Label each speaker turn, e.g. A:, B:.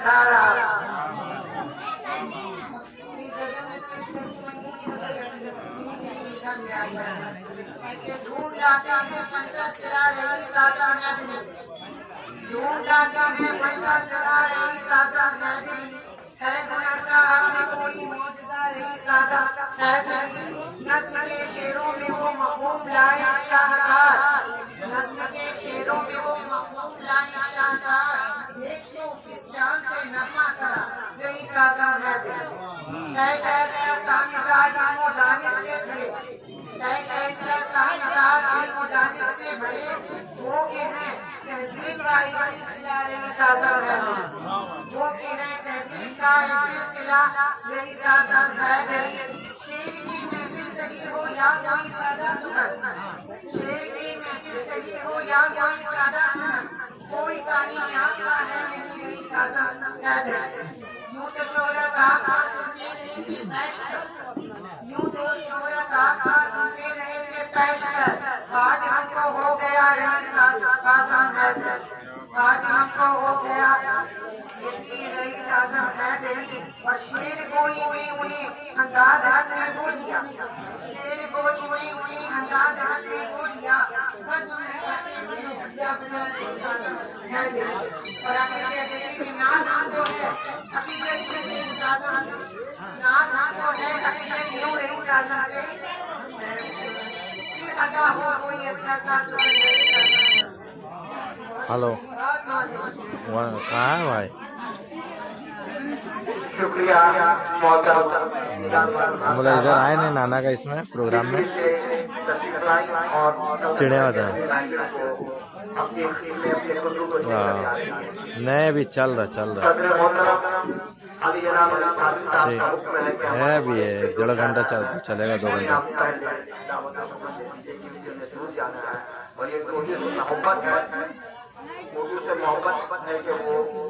A: धारा ढूंढ लाते हैं पंचशिला रही सादा नदी ढूंढ लाते हैं पंचशिला रही सादा नदी है गुना का हमें कोई मौजूदा रही सादा नदी नस्म के शेरों में वो मखूम लाए शानदार नस्म के शेरों में वो मखूम लाए शानदार देख लो किस जान से नगमा करा रही सादा नदी ऐसा ऐसा सामिजाज वो दानिश से खड़े ऐसा सामिजाज वो दानिश से खड़े वो के हैं तहजीब का एक सिलसिला रही सादा नदी वो के हैं तहजीब का एक सिलसिला रही सादा नदी शेर की महफिल सही हो या कोई सादा सुनत शेर की महफिल सही हो या कोई सादा सुनत कोई सानी आता है नहीं रही सादा नदी यूं तो शोहरत आका सुनते रहे थे पैशतर यूं तो शोहरत आका सुनते रहे थे पैशतर आज हमको हो गया रही सादा नदी आज हमको हो गया रही सादा नदी और शेर कोई में उन्हें अंदाज ने खो दिया शेर कोई में उन्हें अंदाज ने खो दिया बस में कहते हैं जब रही सादा नदी और अकेले अकेले नाज तो है अकेले अकेले सादा नाज तो है अकेले क्यों रही सादा से फिर अदा हो कोई अच्छा सा
B: हेलो कहाँ है भाई?
A: शुक्रिया
B: बोला इधर आए नहीं नाना का इसमें प्रोग्राम में चिड़िया था नहीं अभी चल रहा है अभी 1.5 घंटा चलेगा 2 घंटा
A: और ये मोहब्बत है, मोहब्बत है कि वो